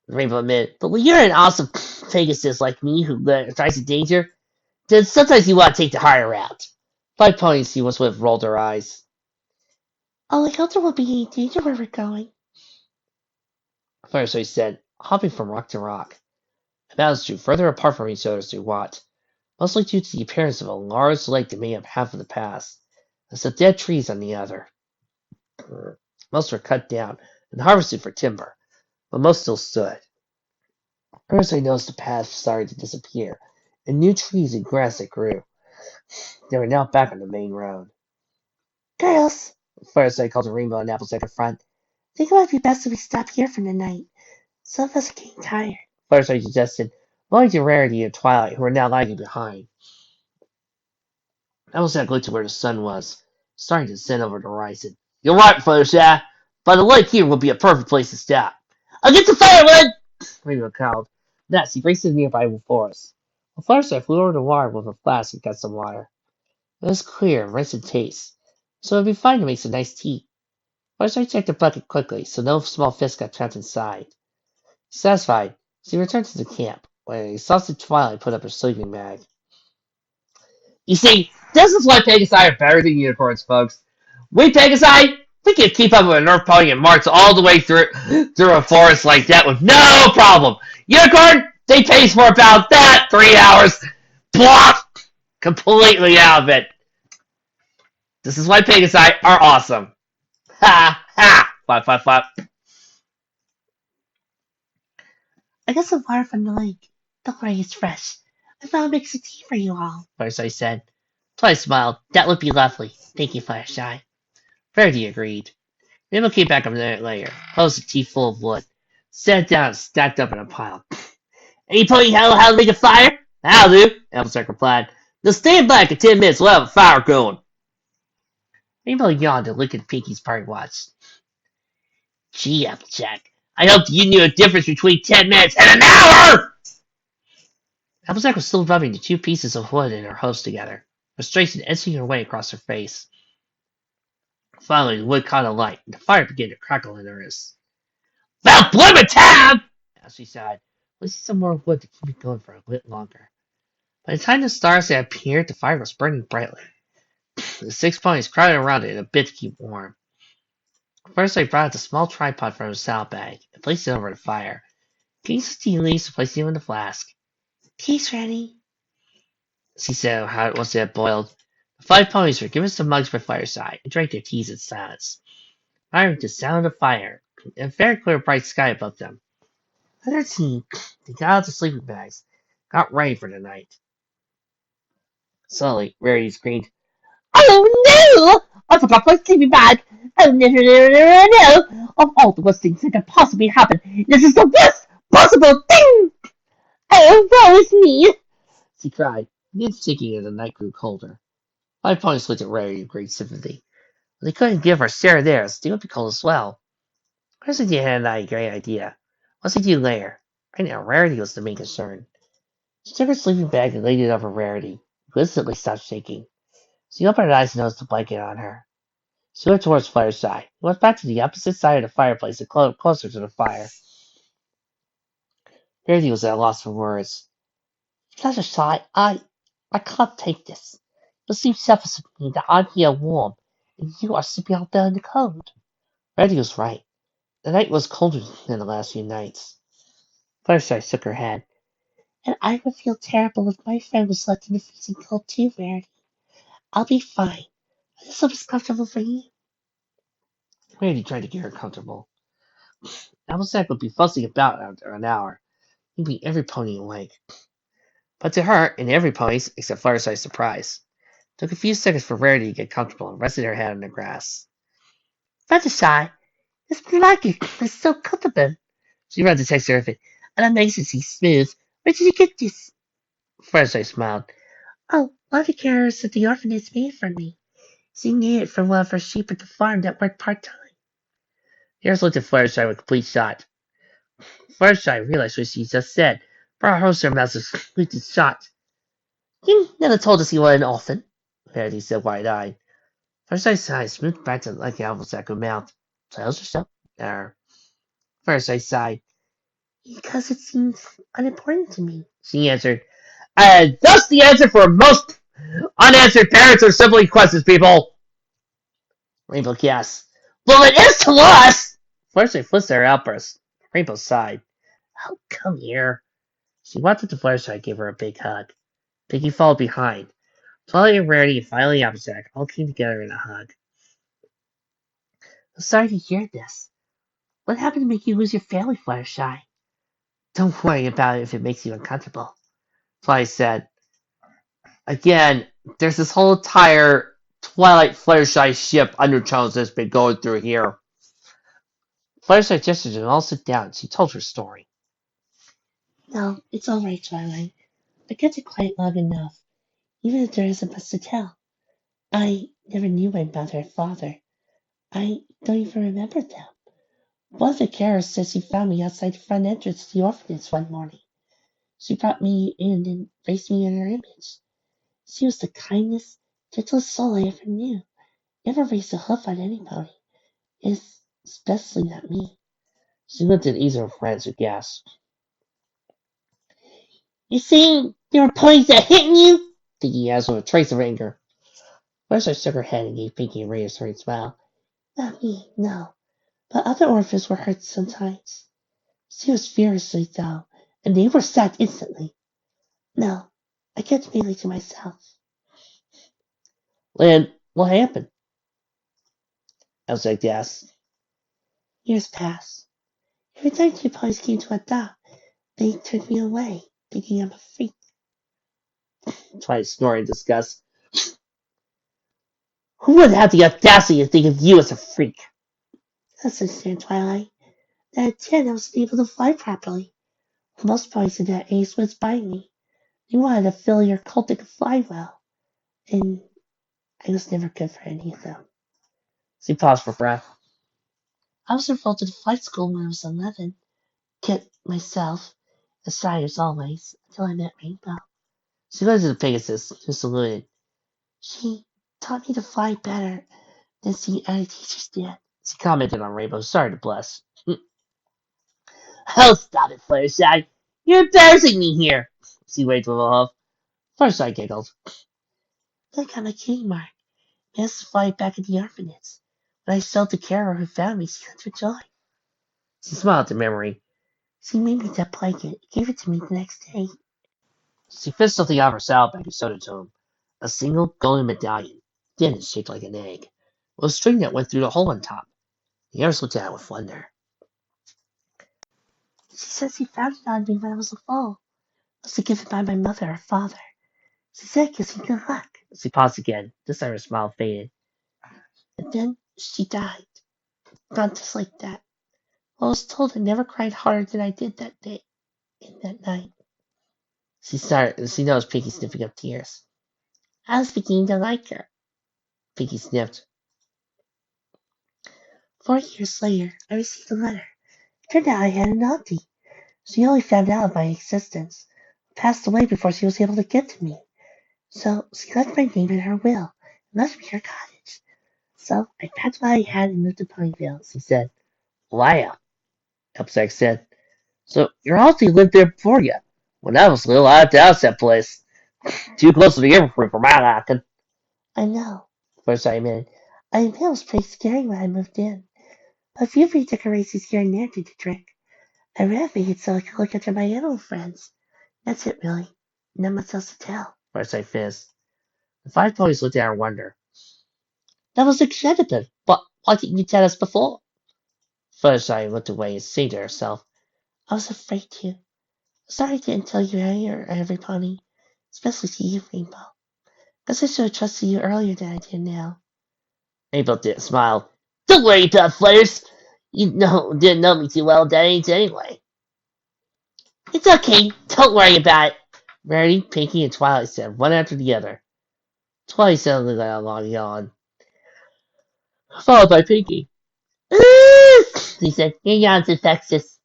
Rainbow admitted. But when you're an awesome Pegasus like me who tries in danger, then sometimes you want to take the harder route. 5 ponies, she once would have rolled her eyes. Oh, I hope there won't be any danger where we're going, Fluttershy said, hopping from rock to rock. The mountains drew further apart from each other as they walked, mostly due to the appearance of a large lake that made up half of the pass, and some dead trees on the other. Most were cut down and harvested for timber, but most still stood. First I noticed the path started to disappear, and new trees and grass that grew. They were now back on the main road. Girls, Fireside called to Rainbow and Applejack in front. I think it might be best if we stop here for the night. Some of us are getting tired, Fireside suggested, moving to Rarity and Twilight, who were now lagging behind. Applejack looked to where the sun was, starting to descend over the horizon. You're right, Fluttershy, but the lake here would be a perfect place to stop. I'll get the firewood! Rainbow called. Next, he raced to the nearby forest. The Fluttershy flew over the water with a flask and got some water. It was clear and rich in taste, so it would be fine to make some nice tea. Fluttershy checked the bucket quickly, so no small fish got trapped inside. Satisfied, she returned to the camp, where a exhausted Twilight put up her sleeping bag. You see, this is why Pegasi are better than unicorns, folks. We Pegasi, we can keep up with an Earth pony and march all the way through a forest like that with no problem. Unicorn, they pace for about that 3 hours. Blah! Completely out of it. This is why Pegasi are awesome. Ha ha! Flap, flap, flap. I got some water from the lake. Don't worry, it's fresh. I found a mix of tea for you all, Fluttershy said. Twilight smiled. That would be lovely. Thank you, Fluttershy. Verity agreed. Rainbow came back a minute later, posed a tea full of wood, sat down and stacked up in a pile. Any pony how to make a fire? I'll do, Applejack replied. Just stand back in 10 minutes, we'll have a fire going. Rainbow yawned and looked at Pinky's party watch. Gee, Applejack, I hoped you knew the difference between 10 minutes and an hour! Applejack was still rubbing the 2 pieces of wood in her hose together, frustration etching her way across her face. Finally, the wood caught alight, and the fire began to crackle in her wrists. Well, bloomin' time! She sighed. Let's see some more wood to keep it going for a bit longer. By the time the stars had appeared, the fire was burning brightly. The 6 ponies crowded around it in a bit to keep warm. First, I brought out the small tripod from his saddlebag and placed it over the fire. Can you tea leaves to place them in the flask? Tea's ready, she said once it had boiled. The 5 ponies were given some mugs by Fireside and drank their teas in silence, firing to the sound of fire and a very clear bright sky above them. For their tea, they got out their sleeping bags, got ready for the night. Slowly, Rarity screamed, Oh no! I forgot my sleeping bag! Oh no, no, no, no, no, no! Of all the worst things that could possibly happen, this is the worst, impossible thing! Oh, woe is me! She cried, again shaking as the night grew colder. 5 ponies looked at Rarity with great sympathy. But they couldn't give her share of theirs. They would be cold as well. Rarity had a great idea. What's he do later? Right now, Rarity was the main concern. She took her sleeping bag and laid it over Rarity, who instantly stopped shaking. She opened her eyes and noticed the blanket on her. She went towards Fluttershy. He went back to the opposite side of the fireplace and closer to the fire. Rarity was at a loss for words. Fluttershy, I can't take this. It seems selfish of me that I'm here warm, and you are sleeping out there in the cold. Rarity was right. The night was colder than the last few nights. Fluttershy shook her head. And I would feel terrible if my friend was left in the freezing cold too, Rarity. I'll be fine. This will be comfortable for you. Rarity tried to get her comfortable. Applejack would be fussing about after an hour, keeping every pony awake. But to her, and every pony except Fluttershy's surprise, it took a few seconds for Rarity to get comfortable and rested her head on the grass. Fluttershy, this blanket is so comfortable. She read the texture of it, and amazingly smooth. Where did you get this? Fluttershy smiled. Oh, one of the carers at the orphanage made it for me. She made it from one of her sheep at the farm that worked part-time. Harris looked at Fluttershy with complete shock. Fluttershy realized what she just said, brought her to her mouth with complete shock. You never told us you were an orphan, Verity said wide-eyed. Fluttershy's eyes moved back to like Applejack her mouth. Tells herself. Fluttershy sighed. Because it seems unimportant to me, she answered. And that's the answer for most unanswered parents or sibling questions, people! Rainbow gasped. Well, it is to us! Fluttershy flipped her outburst. Rainbow sighed. Oh, come here. She walked up to Fluttershy and gave her a big hug. Pinkie followed behind. Twilight and Rarity and finally Applejack all came together in a hug. I'm sorry to hear this. What happened to make you lose your family, Fluttershy? Don't worry about it if it makes you uncomfortable, Twilight said. Again, there's this whole entire Twilight Fluttershy ship undertones that's been going through here. Fluttershy gestured and all sit down. She told her story. No, it's all right, Twilight. I kept it quiet long enough, even if there isn't much to tell. I never knew my mother and father. I don't even remember them. One of the carers says she found me outside the front entrance to the orphanage one morning. She brought me in and raised me in her image. She was the kindest, gentlest soul I ever knew. Never raised a hoof on any pony. Especially not me. She looked at each of her friends who gasped. You saying there were ponies that hit you? Pinkie asked with a trace of anger. Fluttershy shook her head and gave Pinkie a reassuring smile. Not me, no. But other orphans were hurt sometimes. She was furiously though, and they were sacked instantly. No, I kept mainly to myself. Lan, what happened? Elzak asked. Years passed. Every time two ponies came to adopt, they turned me away, thinking I'm a freak. Twilight snored in disgust. Who would have the audacity to think of you as a freak? That's understand, Twilight. At 10, I wasn't able to fly properly. Most boys in that age was by me. They wanted to fill your cult that could fly well. And I was never good for any of them. She paused for breath. I was enrolled to the flight school when I was 11. Kept myself, as shy as always, until I met Rainbow. She looked at the Pegasus, who saluted. She taught me to fly better than the other teachers did. She commented on Rainbow. Sorry to blush. Oh, stop it, Fluttershy. You're embarrassing me here. She waved with a huff. Fluttershy giggled. Look at my kitty mark. Managed to fly back at the orphanage. When I showed the carer who found me, she jumped for joy. She smiled at the memory. She made me that blanket and gave it to me the next day. She fished something out of her saddlebag and showed it to him. A single golden medallion, thin and shaped like an egg, with a string that went through the hole on top. The others looked at it with wonder. She said she found it on me when I was a foal. It was given by my mother or father. She said it gives me good luck. She paused again. This time her smile faded. And then she died. Gone just like that. I was told I never cried harder than I did that day and that night. She noticed Pinky sniffing up tears. I was beginning to like her. Pinky sniffed. 4 years later, I received a letter. It turned out I had an auntie. She only found out of my existence. Passed away before she was able to get to me. So she left my name in her will and left me her cottage. So I packed what I had and moved to Ponyville. She said, "Wow," Applejack said. "So your auntie lived there before you. When I was little, I had to house that place. Too close to the airport for my liking." I know. First I admitted. I admit it was pretty scary when I moved in. But a few free decorations here and there did the trick. I renovated so I could look after my animal friends. That's it, really. Not much else to tell. First I fizzed. The 5 ponies looked at her in wonder. That was incredible. But why didn't you tell us before? First I looked away and said to herself, I was afraid to. Sorry I didn't tell you earlier, every pony. Especially to you, Rainbow. Guess I should have trusted you earlier than I did now. Rainbow smiled. "Don't worry about Flares. Didn't know me too well at that age anyway." It's okay. Don't worry about it. Rarity, Pinky, and Twilight said, one after the other. Twilight suddenly let out a long yawn, followed by Pinky. He said, your yawn's infectious.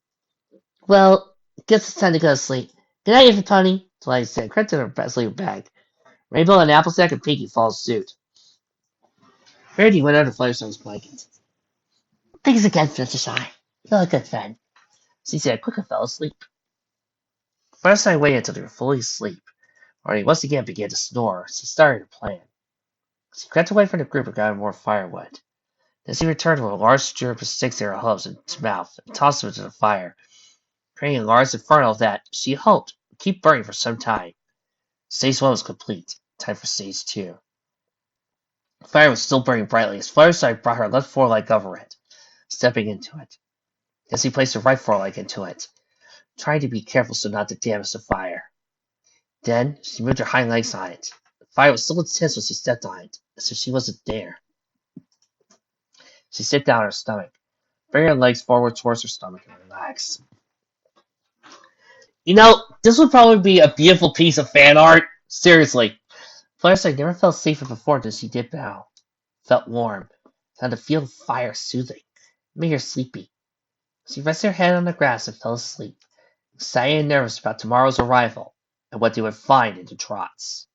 "Well, guess it's time to go to sleep. Good night, every pony," Twilight said, crept in her sleeping bag. Rainbow and Applejack and Pinky followed suit. Rarity went under Firestone's blanket. Thanks again, Fluttershy. You're a good friend. She said, quick and fell asleep. Firefly waited until they were fully asleep, when he once again began to snore. She started a plan. She crept away from the group and got more firewood. Then she returned with a large strip of sticks in her hooves and mouth and tossed them into the fire, creating a large inferno that, she hoped, would keep burning for some time. Stage 1 was complete. Time for Stage 2. The fire was still burning brightly as Fireside brought her left foreleg over it, stepping into it. Then she placed her right foreleg into it, trying to be careful so not to damage the fire. Then she moved her hind legs on it. The fire was still intense when she stepped on it, as if she wasn't there. She sat down on her stomach, bringing her legs forward towards her stomach and relaxed. This would probably be a beautiful piece of fan art. Seriously. Fireside never felt safer before than she did now. Felt warm. Found the feel of fire soothing. It made her sleepy. She rested her head on the grass and fell asleep, excited and nervous about tomorrow's arrival and what they would find in the trots.